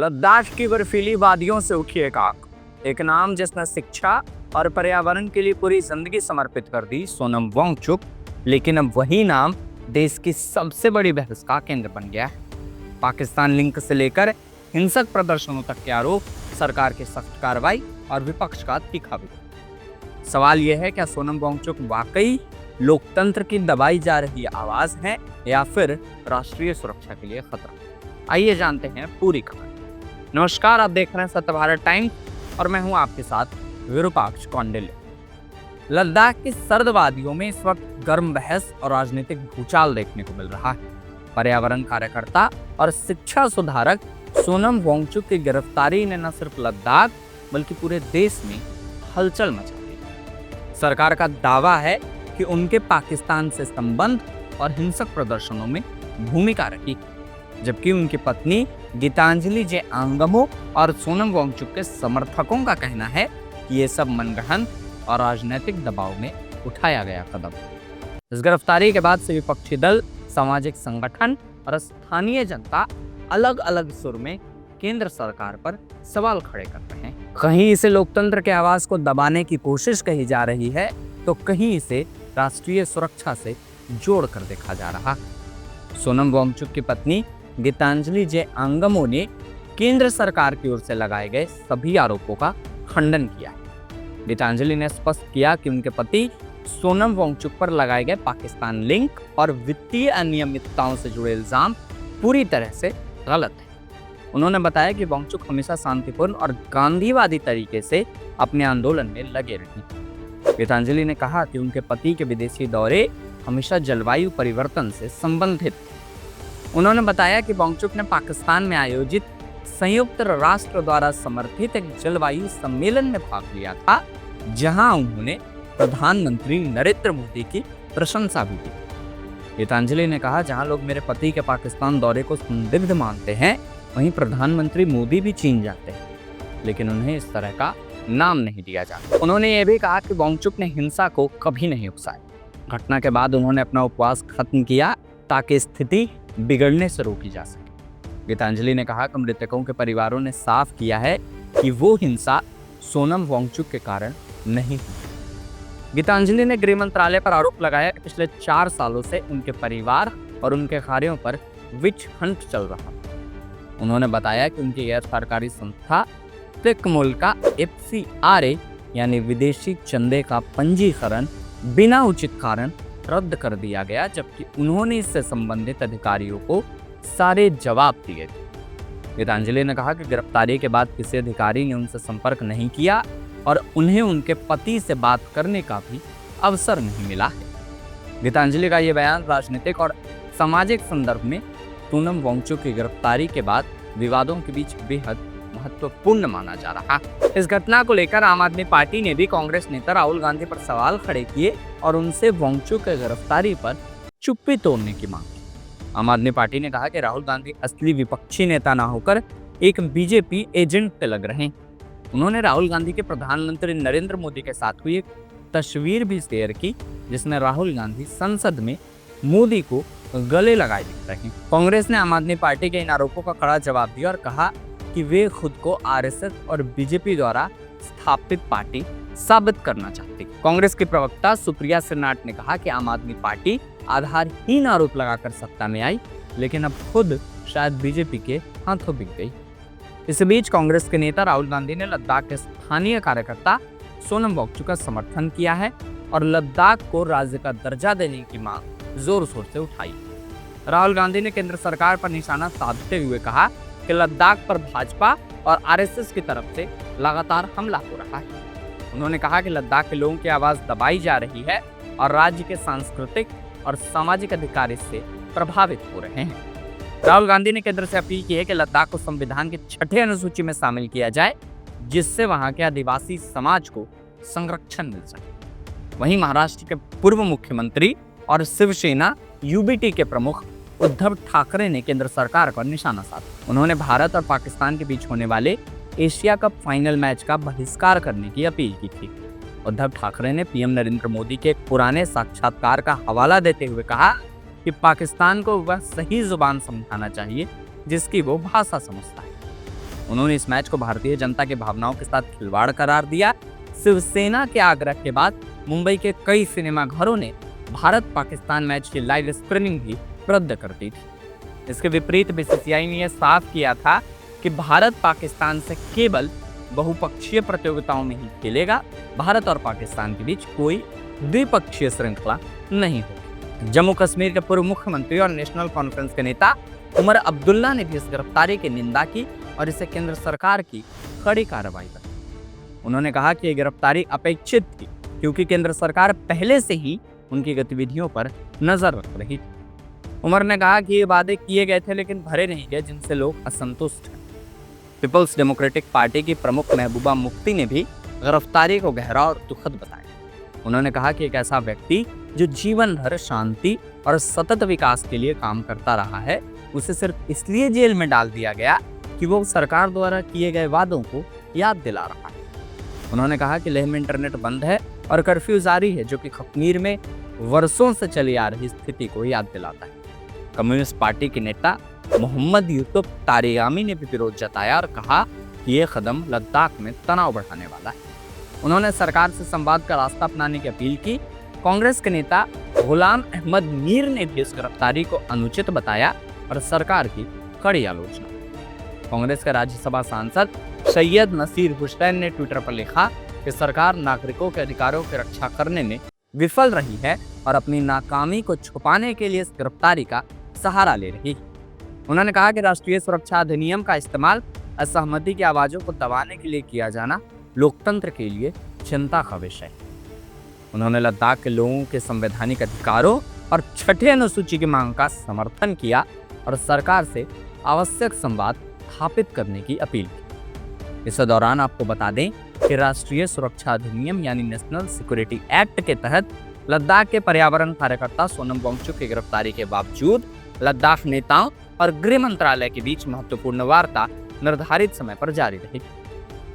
लद्दाख की बर्फीली वादियों से उठी एक आग, एक नाम जिसने शिक्षा और पर्यावरण के लिए पूरी जिंदगी समर्पित कर दी, सोनम वांगचुक। लेकिन अब वही नाम देश की सबसे बड़ी बहस का केंद्र बन गया है। पाकिस्तान लिंक से लेकर हिंसक प्रदर्शनों तक के आरोप, सरकार की सख्त कार्रवाई और विपक्ष का तीखा विरोध। सवाल यह है, क्या सोनम वांगचुक वाकई लोकतंत्र की दबाई जा रही आवाज है या फिर राष्ट्रीय सुरक्षा के लिए खतरा? आइए जानते हैं पूरी खबर। नमस्कार, आप देख रहे हैं सत्य भारत टाइम्स और मैं हूं आपके साथ विरूपाक्ष कौंडिल्य। लद्दाख की सर्द वादियों में इस वक्त गर्म बहस और राजनीतिक भूचाल देखने को मिल रहा है। पर्यावरण कार्यकर्ता और शिक्षा सुधारक सोनम वांगचुक की गिरफ्तारी ने न सिर्फ लद्दाख बल्कि पूरे देश में हलचल मचा दी। सरकार का दावा है कि उनके पाकिस्तान से संबंध और हिंसक प्रदर्शनों में भूमिका रही, जबकि उनकी पत्नी गीतांजलि जे आंगमो और सोनम वांगचुक के समर्थकों का कहना है कि ये सब मनगढ़ंत और राजनीतिक दबाव में उठाया गया कदम। इस गिरफ्तारी के बाद से विपक्षी दल, सामाजिक संगठन और स्थानीय जनता अलग अलग सुर में केंद्र सरकार पर सवाल खड़े कर रहे हैं। कहीं इसे लोकतंत्र के आवाज को दबाने की कोशिश कही जा रही है, तो कहीं इसे राष्ट्रीय सुरक्षा से जोड़कर देखा जा रहा। सोनम वांगचुक की पत्नी गीतांजलि जे आंगमो ने केंद्र सरकार की ओर से लगाए गए सभी आरोपों का खंडन किया। गीतांजलि ने स्पष्ट किया कि उनके पति सोनम वांगचुक पर लगाए गए पाकिस्तान लिंक और वित्तीय अनियमितताओं से जुड़े इल्जाम पूरी तरह से गलत है। उन्होंने बताया कि वांगचुक हमेशा शांतिपूर्ण और गांधीवादी तरीके से अपने आंदोलन में लगे रही। गीतांजलि ने कहा कि उनके पति के विदेशी दौरे हमेशा जलवायु परिवर्तन से संबंधित थे। उन्होंने बताया कि वांगचुक ने पाकिस्तान में आयोजित संयुक्त राष्ट्र द्वारा समर्थित एक जलवायु सम्मेलन में भाग लिया था, जहां उन्होंने प्रधानमंत्री नरेंद्र मोदी की प्रशंसा भी की। गीतांजलि ने कहा, जहां लोग मेरे पति के पाकिस्तान दौरे को संदिग्ध मानते हैं, वहीं प्रधानमंत्री मोदी भी चीन जाते हैं, लेकिन उन्हें इस तरह का नाम नहीं दिया जाता। उन्होंने ये भी कहा कि वांगचुक ने हिंसा को कभी नहीं उकसाया। घटना के बाद उन्होंने अपना उपवास खत्म किया ताकि स्थिति बिगड़ने से रोकी जा सके। गीतांजलि ने कहा कि मृतकों के परिवारों ने साफ किया है कि वो हिंसा सोनम वांगचुक के कारण नहीं हुई। गीतांजलि ने गृह मंत्रालय पर आरोप लगाया कि पिछले 4 सालों से उनके परिवार और उनके कार्यों पर विच हंट चल रहा। उन्होंने बताया कि उनकी गैर सरकारी संस्था त्रिकमूल का FCRA यानी विदेशी चंदे का पंजीकरण बिना उचित कारण रद्द कर दिया गया, जबकि उन्होंने इससे संबंधित अधिकारियों को सारे जवाब दिए थे। गीतांजलि ने कहा कि गिरफ्तारी के बाद किसी अधिकारी ने उनसे संपर्क नहीं किया और उन्हें उनके पति से बात करने का भी अवसर नहीं मिला है। गीतांजलि का यह बयान राजनीतिक और सामाजिक संदर्भ में सोनम वांगचुक की गिरफ्तारी के बाद विवादों के बीच बेहद महत्वपूर्ण माना जा रहा। इस घटना को लेकर आम आदमी पार्टी ने भी कांग्रेस नेता राहुल गांधी पर सवाल खड़े किए और उनसे वांगचुक की गिरफ्तारी पर चुप्पी तोड़ने की मांग की। आम आदमी पार्टी ने कहा कि राहुल गांधी असली विपक्षी नेता ना होकर एक बीजेपी एजेंट पे लग रहे हैं। उन्होंने राहुल गांधी के प्रधानमंत्री नरेंद्र मोदी के साथ हुई एक तस्वीर भी शेयर की, जिसमें राहुल गांधी संसद में मोदी को गले लगाए दिख रहे हैं। कांग्रेस ने आम आदमी पार्टी के इन आरोपों का कड़ा जवाब दिया और कहा कि वे खुद को RSS और बीजेपी द्वारा स्थापित पार्टी साबित करना चाहती। कांग्रेस की प्रवक्ता सुप्रिया श्रीनाथ ने कहा कि आम आदमी पार्टी आधारहीन आरोप लगाकर सत्ता में आई, लेकिन अब खुद शायद बीजेपी के हाथों बिक गई। इस बीच कांग्रेस के नेता राहुल गांधी ने लद्दाख के स्थानीय कार्यकर्ता सोनम वांगचुक का समर्थन किया है और लद्दाख को राज्य का दर्जा देने की मांग जोर शोर से उठाई। राहुल गांधी ने केंद्र सरकार पर निशाना साधते हुए कहा कि लद्दाख पर भाजपा और RSS की तरफ से लगातार हमला हो रहा है। उन्होंने कहा कि लद्दाख के लोगों की आवाज दबाई जा रही है और राज्य के सांस्कृतिक और सामाजिक अधिकार इससे प्रभावित हो रहे हैं। राहुल गांधी ने केंद्र से अपील की है कि लद्दाख को संविधान की 6ठी अनुसूची में शामिल किया जाए, जिससे वहां के आदिवासी समाज को संरक्षण मिल सके। वहीं महाराष्ट्र के पूर्व मुख्यमंत्री और शिवसेना UBT के प्रमुख उद्धव ठाकरे ने केंद्र सरकार पर निशाना साधा। उन्होंने भारत और पाकिस्तान के बीच होने वाले एशिया कप फाइनल मैच का बहिष्कार करने की अपील की थी। उद्धव ठाकरे ने PM नरेंद्र मोदी के एक पुराने साक्षात्कार का हवाला देते हुए कहा कि पाकिस्तान को वह सही जुबान समझाना चाहिए जिसकी वो भाषा समझता है। उन्होंने इस मैच को भारतीय जनता की भावनाओं के साथ खिलवाड़ करार दिया। शिवसेना के आग्रह के बाद मुंबई के कई सिनेमाघरों ने भारत पाकिस्तान मैच की लाइव स्क्रीनिंग भी रद्द कर दी थी। इसके विपरीत बीसीसीआई ने यह साफ किया था कि भारत पाकिस्तान से केवल बहुपक्षीय प्रतियोगिताओं में ही खेलेगा। भारत और पाकिस्तान के बीच कोई द्विपक्षीय श्रृंखला नहीं होगी। जम्मू कश्मीर के पूर्व मुख्यमंत्री और नेशनल कॉन्फ्रेंस के नेता उमर अब्दुल्ला ने भी इस गिरफ्तारी की निंदा की और इसे केंद्र सरकार की कड़ी कार्रवाई बताया। उन्होंने कहा कि यह गिरफ्तारी अपेक्षित थी क्योंकि केंद्र सरकार पहले से ही उनकी गतिविधियों पर नजर रख रही थी। उमर ने कहा कि ये वादे किए गए थे लेकिन भरे नहीं गए, जिनसे लोग असंतुष्ट हैं। पीपल्स डेमोक्रेटिक पार्टी की प्रमुख महबूबा मुफ्ती ने भी गिरफ्तारी को गहरा और दुखद बताया। उन्होंने कहा कि एक ऐसा व्यक्ति जो जीवन भर शांति और सतत विकास के लिए काम करता रहा है, उसे सिर्फ इसलिए जेल में डाल दिया गया कि वो सरकार द्वारा किए गए वादों को याद दिला रहा है। उन्होंने कहा कि लेह में इंटरनेट बंद है और कर्फ्यू जारी है, जो कि कश्मीर में वर्षों से चली आ रही स्थिति को याद दिलाता है। कम्युनिस्ट पार्टी के नेता मोहम्मद यूसुफ तारिगामी ने भी विरोध जताया और कहा कि यह कदम लद्दाख में तनाव बढ़ाने वाला है। उन्होंने सरकार से संवाद का रास्ता अपनाने की अपील की। कांग्रेस के नेता गुलाम अहमद मीर ने भी इस गिरफ्तारी को अनुचित बताया और सरकार की कड़ी आलोचना। कांग्रेस के राज्यसभा सांसद सैयद नसीर हुसैन ने ट्विटर पर लिखा कि सरकार नागरिकों के अधिकारों की रक्षा करने में विफल रही है और अपनी नाकामी को छुपाने के लिए इस गिरफ्तारी का सहारा ले रही है। उन्होंने कहा कि राष्ट्रीय सुरक्षा अधिनियम का इस्तेमाल असहमति की आवाजों को दबाने के लिए किया जाना लोकतंत्र के लिए चिंता का विषय है। उन्होंने लद्दाख के लोगों के संवैधानिक अधिकारों और छठे अनुसूची की मांग का समर्थन किया और सरकार से आवश्यक संवाद स्थापित करने की अपील की। इस दौरान आपको बता दें कि राष्ट्रीय सुरक्षा अधिनियम यानी नेशनल सिक्योरिटी एक्ट के तहत लद्दाख के पर्यावरण कार्यकर्ता सोनम वांगचुक की गिरफ्तारी के बावजूद लद्दाख नेताओं और गृह मंत्रालय के बीच महत्वपूर्ण वार्ता निर्धारित समय पर जारी रही।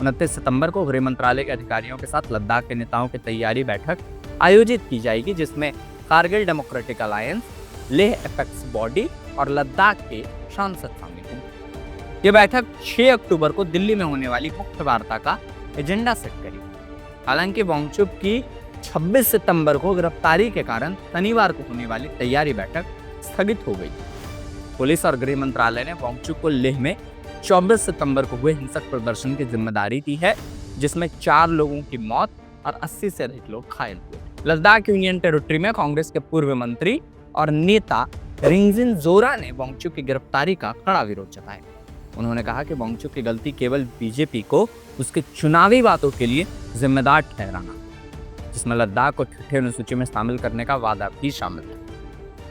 29 सितंबर को गृह मंत्रालय के अधिकारियों के साथ लद्दाख के नेताओं की तैयारी बैठक आयोजित की जाएगी, जिसमें Kargil democratic alliance, Leh apex body और लद्दाख के सांसद शामिल होंगे। ये बैठक 6 अक्टूबर को दिल्ली में होने वाली मुख्य वार्ता का एजेंडा सेट करेगी। हालांकि वांगचुक की 26 सितंबर को गिरफ्तारी के कारण शनिवार को होने वाली तैयारी बैठक स्थगित हो गई। पुलिस और गृह मंत्रालय ने वांगचुक को लेह में 24 सितंबर को हुए हिंसक प्रदर्शन की जिम्मेदारी दी है, जिसमें 4 लोगों की मौत और 80 से अधिक लोग घायल हुए। लद्दाख यूनियन टेरिटरी में कांग्रेस के पूर्व मंत्री और नेता रिंगजिन जोरा ने वांगचुक की गिरफ्तारी का कड़ा विरोध जताया। उन्होंने कहा कि वांगचुक की गलती केवल बीजेपी को उसके चुनावी बातों के लिए जिम्मेदार ठहराना, जिसमें लद्दाख को छठे अनुसूची में शामिल करने का वादा भी शामिल है।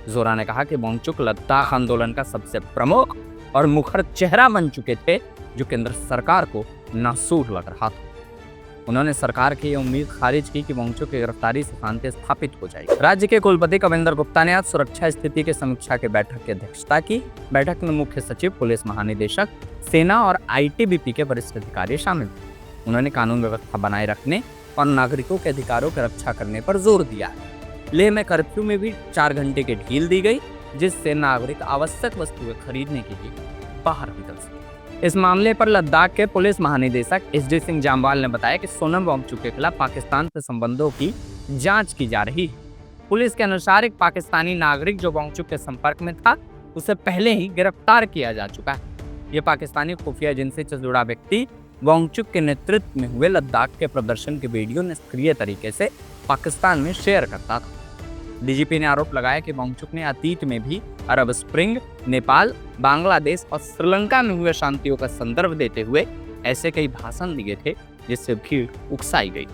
जोरा ने कहा कि वांगचुक लद्दाख आंदोलन का सबसे प्रमुख और मुखर चेहरा बन चुके थे, जो केंद्र सरकार को नासूर लग रहा था। उन्होंने सरकार की उम्मीद खारिज की कि वांगचुक की गिरफ्तारी से शांति स्थापित हो जाएगी। राज्य के कुलपति कविंदर गुप्ता ने आज सुरक्षा स्थिति की समीक्षा की बैठक की अध्यक्षता की। बैठक में मुख्य सचिव, पुलिस महानिदेशक, सेना और आईटीबीपी के वरिष्ठ अधिकारी शामिल थे। उन्होंने कानून व्यवस्था बनाए रखने और नागरिकों के अधिकारों की रक्षा करने पर जोर दिया। लेह में कर्फ्यू में भी 4 घंटे की ढील दी गई, जिससे नागरिक आवश्यक वस्तुएं खरीदने के लिए बाहर निकल सके। इस मामले पर लद्दाख के पुलिस महानिदेशक एसडी सिंह जामवाल ने बताया कि सोनम वांगचुक के खिलाफ पाकिस्तान से संबंधों की जांच की जा रही है। पुलिस के अनुसार एक पाकिस्तानी नागरिक जो वांगचुक के संपर्क में था, उसे पहले ही गिरफ्तार किया जा चुका है। ये पाकिस्तानी खुफिया एजेंसी से जुड़ा व्यक्ति वांगचुक के नेतृत्व में हुए लद्दाख के प्रदर्शन के वीडियो निष्क्रिय तरीके से पाकिस्तान में शेयर करता था। डीजीपी ने आरोप लगाया कि वांगचुक ने अतीत में भी अरब स्प्रिंग, नेपाल, बांग्लादेश और श्रीलंका में हुए शांतियों का संदर्भ देते हुए ऐसे कई भाषण दिए थे, जिससे भीड़ उकसाई गई।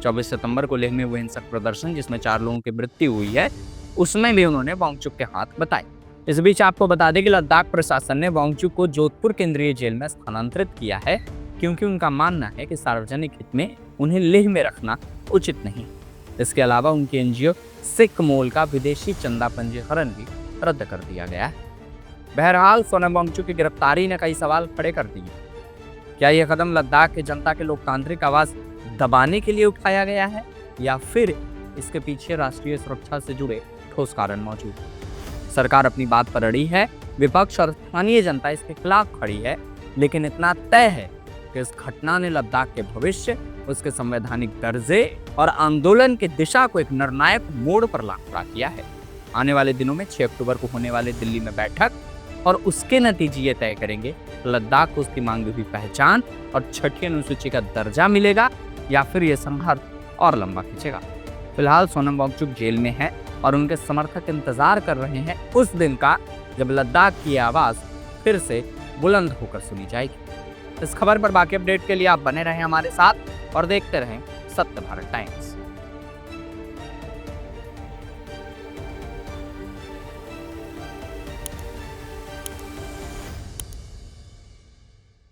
24 सितंबर को लेह में हुए हिंसक प्रदर्शन, जिसमें 4 लोगों की मृत्यु हुई है, उसमें भी उन्होंने वांगचुक के हाथ बताए। इस बीच आपको बता दें कि लद्दाख प्रशासन ने वांगचुक को जोधपुर केंद्रीय जेल में स्थानांतरित किया है, क्योंकि उनका मानना है कि सार्वजनिक हित में उन्हें लेह में रखना उचित नहीं। इसके अलावा उनकी एनजीओ सिख मोल का विदेशी चंदा पंजीकरण भी रद्द कर दिया गया है। बहरहाल सोनम वांगचुक की गिरफ्तारी ने कई सवाल खड़े कर दिए। क्या यह कदम लद्दाख की जनता के लोकतांत्रिक आवाज दबाने के लिए उठाया गया है, या फिर इसके पीछे राष्ट्रीय सुरक्षा से जुड़े ठोस कारण मौजूद हैं? सरकार अपनी बात पर अड़ी है, विपक्ष और स्थानीय जनता इसके खिलाफ खड़ी है। लेकिन इतना तय है कि इस घटना ने लद्दाख के भविष्य, उसके संवैधानिक दर्जे और आंदोलन की दिशा को एक निर्णायक मोड़ पर ला खड़ा किया है। आने वाले दिनों में 6 अक्टूबर को होने वाले दिल्ली में बैठक और उसके नतीजे ये तय करेंगे लद्दाख को उसकी मांगी हुई पहचान और छठी अनुसूची का दर्जा मिलेगा या फिर यह संघर्ष और लंबा खींचेगा। फिलहाल सोनम वांगचुक जेल में है और उनके समर्थक इंतजार कर रहे हैं उस दिन का जब लद्दाख की आवाज फिर से बुलंद होकर सुनी जाएगी। इस खबर पर बाकी अपडेट के लिए आप बने रहें हमारे साथ और देखते रहें सत्य भारत टाइम्स।